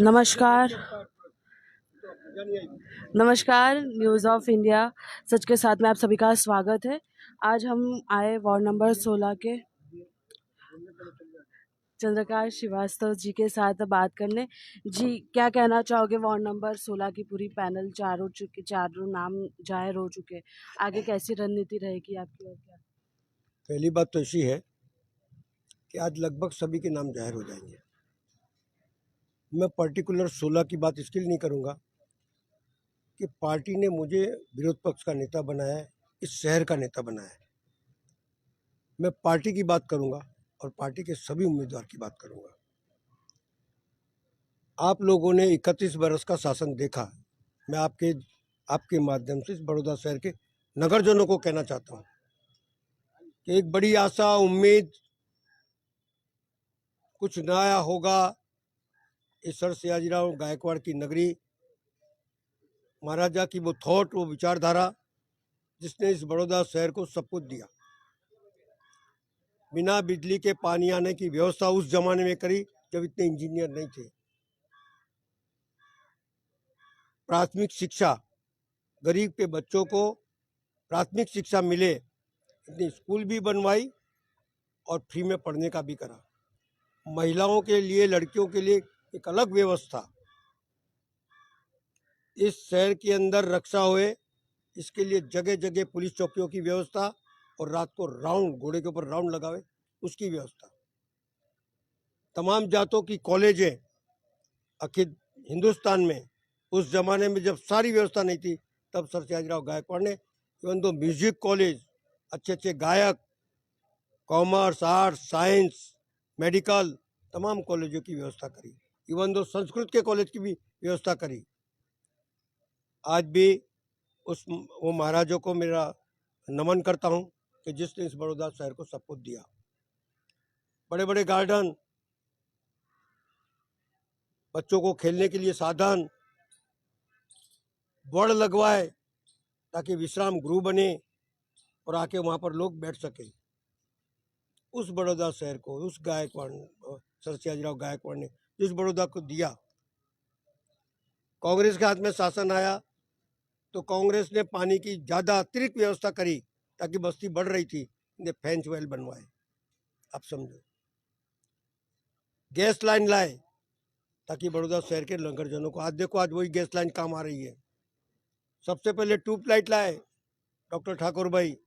नमस्कार। नमस्कार, news of India सच के साथ में आप सभी का स्वागत है। आज हम आए वार्ड नंबर 16 के चंद्रकांत श्रीवास्तव जी के साथ बात करने। जी, क्या कहना चाहोगे? वार्ड नंबर 16 की पूरी पैनल चारों नाम जाहिर हो चुके, आगे कैसी रणनीति रहेगी आपकी और क्या? पहली बात तो ऐसी है कि आज लगभग सभी के नाम जाहिर हो जाएंगे। मैं पर्टिकुलर 16 की बात इसके लिए नहीं करूंगा कि पार्टी ने मुझे विरोध पक्ष का नेता बनाया है, इस शहर का नेता बनाया है। मैं पार्टी की बात करूंगा और पार्टी के सभी उम्मीदवार की बात करूंगा। आप लोगों ने 31 बरस का शासन देखा। मैं आपके माध्यम से इस बड़ौदा शहर के नगरजनों को कहना चाहता हूँ कि एक बड़ी आशा उम्मीद, कुछ नया होगा। इस सर सयाजीराव गायकवाड़ की नगरी, महाराजा की वो थॉट, वो विचारधारा जिसने इस बड़ौदा शहर को सब कुछ दिया। बिना बिजली के पानी आने की व्यवस्था उस जमाने में करी जब इतने इंजीनियर नहीं थे। प्राथमिक शिक्षा, गरीब के बच्चों को प्राथमिक शिक्षा मिले, इतनी स्कूल भी बनवाई और फ्री में पढ़ने का भी करा। महिलाओं के लिए, लड़कियों के लिए एक अलग व्यवस्था। इस शहर के अंदर रक्षा हुए, इसके लिए जगह जगह पुलिस चौकियों की व्यवस्था और रात को राउंड, घोड़े के ऊपर राउंड लगावे उसकी व्यवस्था। तमाम जातों की कॉलेजें अखिल हिंदुस्तान में, उस जमाने में जब सारी व्यवस्था नहीं थी तब सर सयाजीराव गायकवाड़ ने इवन दो म्यूजिक कॉलेज, अच्छे अच्छे गायक, कॉमर्स, आर्ट्स, साइंस, मेडिकल, तमाम कॉलेजों की व्यवस्था करी। इवन दो संस्कृत के कॉलेज की भी व्यवस्था करी। आज भी वो महाराजों को मेरा नमन करता हूँ कि जिसने इस बड़ौदा शहर को सब कुछ दिया। बड़े बड़े गार्डन, बच्चों को खेलने के लिए साधन, बोर्ड लगवाए ताकि विश्राम गृह बने और आके वहाँ पर लोग बैठ सके। उस बड़ौदा शहर को, उस गायकवाड़, सर सयाजीराव गायकवाड़ ने जिस बड़ौदा को दिया, कांग्रेस के हाथ में शासन आया तो कांग्रेस ने पानी की ज़्यादा अतिरिक्त व्यवस्था करी ताकि बस्ती बढ़ रही थी, इन्हें फेंच वेल बनवाए। आप समझो, गैस लाइन लाए ताकि बड़ौदा शहर के नगरजनों को, आज देखो आज वही गैस लाइन काम आ रही है। सबसे पहले ट्यूबलाइट लाए डॉक्टर ठाकुर भाई।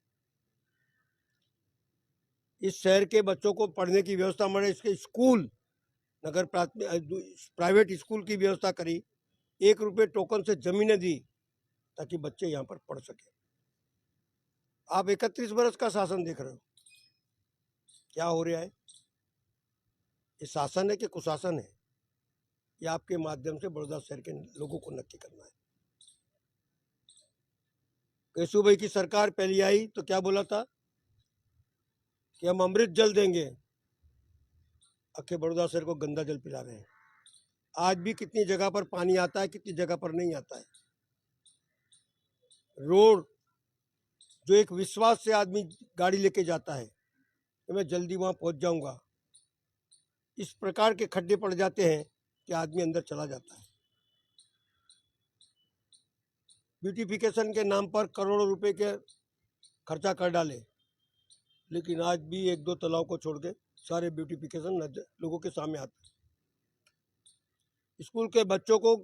इस शहर के बच्चों को पढ़ने की व्यवस्था मिले, इसके स्कूल, नगर प्राइवेट स्कूल की व्यवस्था करी। 1 रुपये टोकन से जमीनें दी ताकि बच्चे यहाँ पर पढ़ सके। आप 31 बरस का शासन देख रहे हो, क्या हो रहा है? ये शासन है कि कुशासन है? ये आपके माध्यम से बड़ौदा शहर के लोगों को नक्की करना है। केशु भाई की सरकार पहली आई तो क्या बोला था कि हम अमृत जल देंगे, आखिर बड़ौदा शहर को गंदा जल पिला रहे हैं। आज भी कितनी जगह पर पानी आता है, कितनी जगह पर नहीं आता है। रोड जो एक विश्वास से आदमी गाड़ी लेके जाता है कि मैं जल्दी वहां पहुंच जाऊंगा, इस प्रकार के खड्डे पड़ जाते हैं कि आदमी अंदर चला जाता है। ब्यूटिफिकेशन के नाम पर करोड़ों रुपए के खर्चा कर डाले, लेकिन आज भी 1-2 तालाब को छोड़ के सारे ब्यूटिफिकेशन लोगों के सामने आते हैं। स्कूल के बच्चों को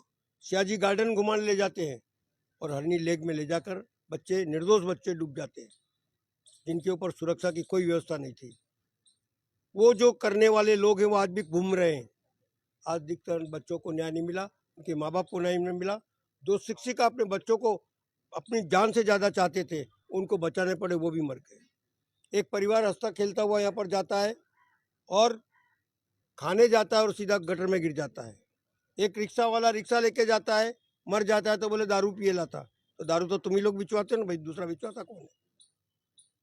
सियाजी गार्डन घुमाने ले जाते हैं और हरनी लेक में ले जाकर बच्चे, निर्दोष बच्चे डूब जाते हैं जिनके ऊपर सुरक्षा की कोई व्यवस्था नहीं थी। वो जो करने वाले लोग हैं वो आज भी घूम रहे हैं। आज अधिकतर बच्चों को न्याय नहीं मिला, उनके माँ बाप को न्याय नहीं मिला। जो शिक्षिका अपने बच्चों को अपनी जान से ज़्यादा चाहते थे, उनको बचाने पड़े, वो भी मर गए। एक परिवार हंसता खेलता हुआ यहाँ पर जाता है और खाने जाता है और सीधा गटर में गिर जाता है। एक रिक्शा वाला रिक्शा लेके जाता है, मर जाता है तो बोले दारू पिए लाता। तो दारू तो तुम ही लोग बिचवाते हो ना भाई, दूसरा बिचवाता कौन है?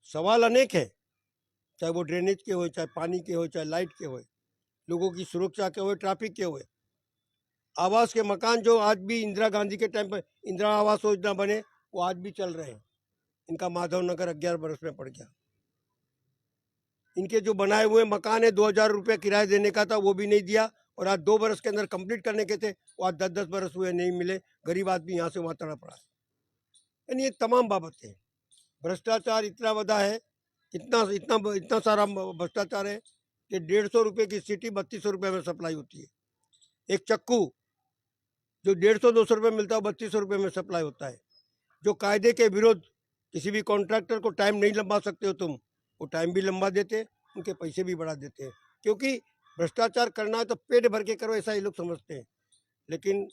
सवाल अनेक है, चाहे वो ड्रेनेज के हो, चाहे पानी के हो, चाहे लाइट के हो, लोगों की सुरक्षा के हो, ट्रैफिक के हो। आवास के मकान जो आज भी इंदिरा गांधी के टाइम पर इंदिरा आवास योजना बने, वो आज भी चल रहे हैं। इनका माधव नगर 11 बरस में पड़ गया। इनके जो बनाए हुए मकान है, 2000 रुपये किराया देने का था, वो भी नहीं दिया। और आज 2 बरस के अंदर कंप्लीट करने के थे, वो आज 10-10 बरस हुए नहीं मिले, गरीब आदमी यहाँ से वहाँ तड़प रहा है। यानी ये तमाम बाबतें, भ्रष्टाचार इतना बड़ा है, इतना इतना इतना सारा भ्रष्टाचार है कि 150 रुपये की सिटी 3200 रुपये में सप्लाई होती है। एक चक्कू जो 150-200 रुपये मिलता है, 3200 रुपये में सप्लाई होता है। जो कायदे के विरुद्ध किसी भी कॉन्ट्रैक्टर को टाइम नहीं लंबा सकते हो तुम, वो टाइम भी लंबा देते, उनके पैसे भी बढ़ा देते हैं। क्योंकि भ्रष्टाचार करना है तो पेट भर के करो, ऐसा ये लोग समझते हैं। लेकिन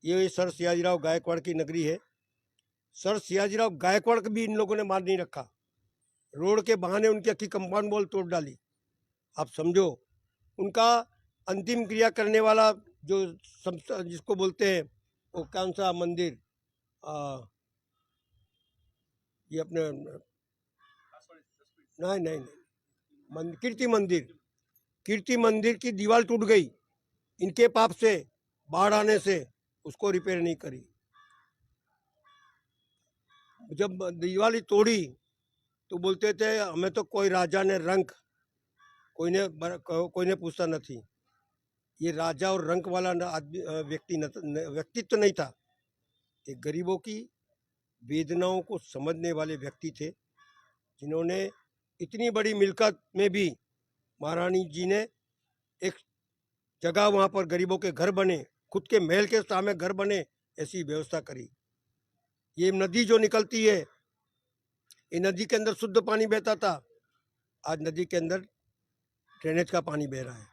ये सर सियाजीराव गायकवाड़ की नगरी है। सर सियाजीराव गायकवाड़ को भी इन लोगों ने मान नहीं रखा। रोड के बहाने उनकी अक्की कंपाउंड वॉल तोड़ डाली। आप समझो, उनका अंतिम क्रिया करने वाला जो जिसको बोलते हैं वो कौन सा मंदिर, ये अपने नहीं नहीं नहीं कीर्ति मंदिर की दीवार टूट गई इनके पाप से, बाढ़ आने से, उसको रिपेयर नहीं करी। जब दीवार तोड़ी तो बोलते थे हमें तो कोई राजा ने रंक, कोई ने पूछता न थी। ये राजा और रंक वाला आदमी व्यक्तित्व नहीं था। ये गरीबों की वेदनाओं को समझने वाले व्यक्ति थे, जिन्होंने इतनी बड़ी मिल्कत में भी महारानी जी ने एक जगह वहाँ पर गरीबों के घर बने, खुद के महल के सामने घर बने, ऐसी व्यवस्था करी। ये नदी जो निकलती है, ये नदी के अंदर शुद्ध पानी बहता था, आज नदी के अंदर ड्रेनेज का पानी बह रहा है।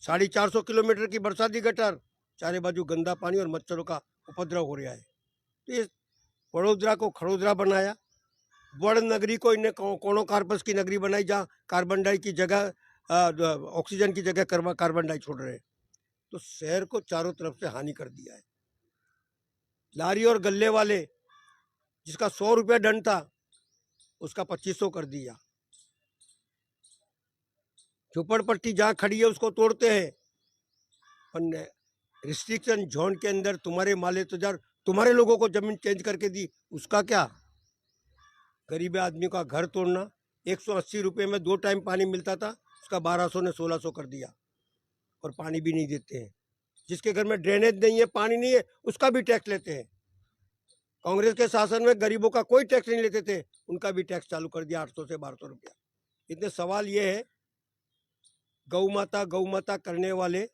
450 किलोमीटर की बरसाती गटर, चारे बाजू गंदा पानी और मच्छरों का उपद्रव हो रहा है। तो ये वडोदरा को खड़ोदरा बनाया, वड़ नगरी को इन्हें कोनो कार्पस की नगरी बनाई, जहाँ कार्बन डाई की जगह ऑक्सीजन की जगह कार्बन डाई छोड़ रहे हैं। तो शहर को चारों तरफ से हानि कर दिया है। लारी और गल्ले वाले जिसका 100 रुपया दंड था, उसका 2500 कर दिया। झोपड़पट्टी जहाँ खड़ी है उसको तोड़ते हैं, रिस्ट्रिक्शन जोन के अंदर तुम्हारे माले तुजार तुम्हारे लोगों को जमीन चेंज करके दी, उसका क्या? गरीब आदमी का घर तोड़ना। 180 रुपये में 2 टाइम पानी मिलता था, उसका 1200 ने 1600 कर दिया, और पानी भी नहीं देते हैं। जिसके घर में ड्रेनेज नहीं है, पानी नहीं है, उसका भी टैक्स लेते हैं। कांग्रेस के शासन में गरीबों का कोई टैक्स नहीं लेते थे, उनका भी टैक्स चालू कर दिया, 800 से 1200 रुपया। इतने सवाल ये है, गौ माता करने वाले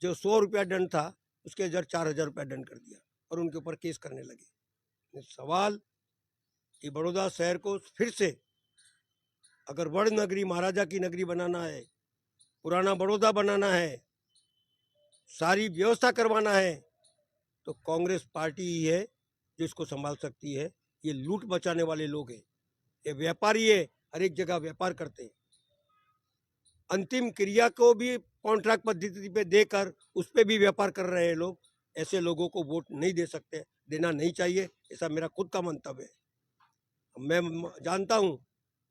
जो 100 रुपया दंड था, उसके जर 4000 रुपया दंड कर दिया और उनके ऊपर केस करने लगे। सवाल कि बड़ौदा शहर को फिर से अगर वड़ नगरी, महाराजा की नगरी बनाना है, पुराना बड़ौदा बनाना है, सारी व्यवस्था करवाना है, तो कांग्रेस पार्टी ही है जो इसको संभाल सकती है। ये लूट बचाने वाले लोग हैं, ये व्यापारी है, हर एक जगह व्यापार करते हैं। अंतिम क्रिया को भी कॉन्ट्रैक्ट पद्धति पे देकर उस पर भी व्यापार कर रहे हैं लोग। ऐसे लोगों को वोट नहीं दे सकते, देना नहीं चाहिए, ऐसा मेरा खुद का मंतव्य है। मैं जानता हूँ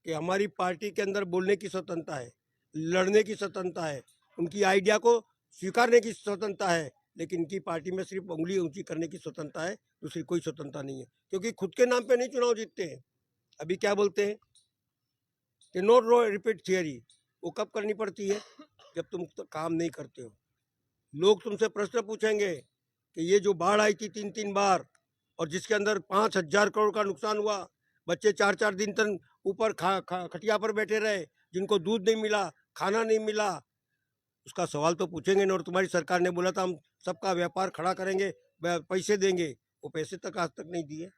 कि हमारी पार्टी के अंदर बोलने की स्वतंत्रता है, लड़ने की स्वतंत्रता है, उनकी आइडिया को स्वीकारने की स्वतंत्रता है, लेकिन इनकी पार्टी में सिर्फ उंगली ऊंची करने की स्वतंत्रता है, दूसरी कोई स्वतंत्रता नहीं है। क्योंकि खुद के नाम पे नहीं चुनाव जीतते हैं। अभी क्या बोलते हैं कि नो रिपीट थियरी, वो कब करनी पड़ती है? जब तुम काम नहीं करते हो। लोग तुमसे प्रश्न पूछेंगे कि ये जो बाढ़ आई थी 3-3 बार, और जिसके अंदर 5000 करोड़ का नुकसान हुआ, बच्चे 4-4 दिन तक ऊपर खटिया पर बैठे रहे, जिनको दूध नहीं मिला, खाना नहीं मिला, उसका सवाल तो पूछेंगे ना। और तुम्हारी सरकार ने बोला था हम सबका व्यापार खड़ा करेंगे, पैसे देंगे, वो पैसे तक आज तक नहीं दिए।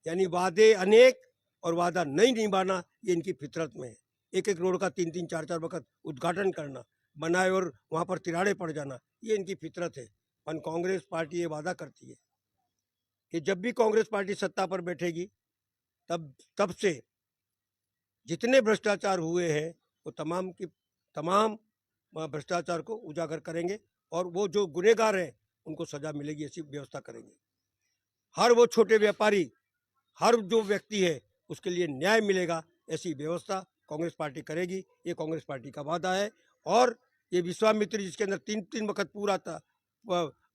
यानी वादे अनेक और वादा नहीं निभाना, ये इनकी फितरत में है। एक एक रोड का 3-3 4-4 वक्त उद्घाटन करना, बनाए और वहाँ पर तिराड़े पड़ जाना, ये इनकी फितरत है। पर कांग्रेस पार्टी ये वादा करती है कि जब भी कांग्रेस पार्टी सत्ता पर बैठेगी, तब से जितने भ्रष्टाचार हुए हैं वो तमाम की तमाम भ्रष्टाचार को उजागर करेंगे, और वो जो गुनहगार हैं उनको सजा मिलेगी, ऐसी व्यवस्था करेंगे। हर वो छोटे व्यापारी, हर जो व्यक्ति है, उसके लिए न्याय मिलेगा, ऐसी व्यवस्था कांग्रेस पार्टी करेगी। ये कांग्रेस पार्टी का वादा है। और ये विश्वामित्री जिसके अंदर 3-3 वक्त पूरा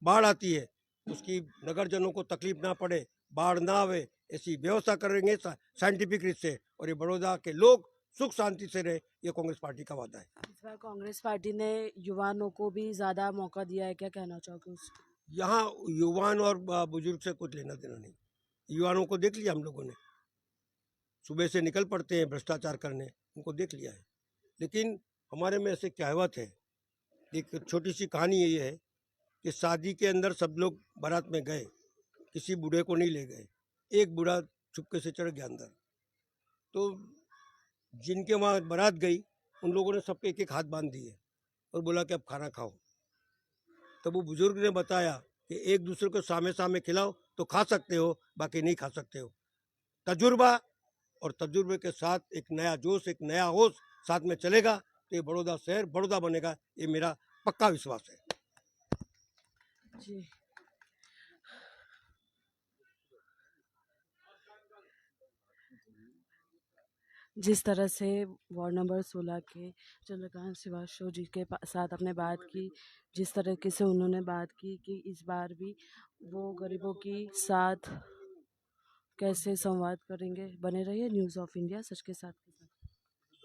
बाढ़ आती है, उसकी नगरजनों को तकलीफ ना पड़े, बाढ़ ना आवे, ऐसी व्यवस्था करेंगे साइंटिफिक रीत से। और ये बड़ौदा के लोग सुख शांति से रहे, ये कांग्रेस पार्टी का वादा है। इस बार कांग्रेस पार्टी ने युवाओं को भी ज्यादा मौका दिया है, क्या कहना चाहोगे उसको? यहाँ युवान और बुजुर्ग से कुछ लेना देना नहीं। युवाओं को देख लिया हम लोगों ने, सुबह से निकल पड़ते हैं भ्रष्टाचार करने, उनको देख लिया है। लेकिन हमारे में ऐसे कहावत है, एक छोटी सी कहानी ये है कि शादी के अंदर सब लोग बारात में गए, किसी बूढ़े को नहीं ले गए, एक बूढ़ा चुपके से चढ़ गया अंदर। तो जिनके वहाँ बारात गई उन लोगों ने सबके एक एक हाथ बांध दिए और बोला कि अब खाना खाओ। तब वो बुजुर्ग ने बताया कि एक दूसरे को सामने सामने खिलाओ तो खा सकते हो, बाकी नहीं खा सकते हो। तजुर्बा और तजुर्बे के साथ एक नया जोश, एक नया होश साथ में चलेगा तो ये बड़ौदा शहर बड़ौदा बनेगा, ये मेरा पक्का विश्वास है। जी, जिस तरह से वार्ड नंबर 16 के चंद्रकांत श्रीवास्तव जी के साथ आपने बात की, जिस तरीके से उन्होंने बात की कि इस बार भी वो गरीबों की साथ कैसे संवाद करेंगे, बने रहिए न्यूज़ ऑफ इंडिया सच के साथ के साथ।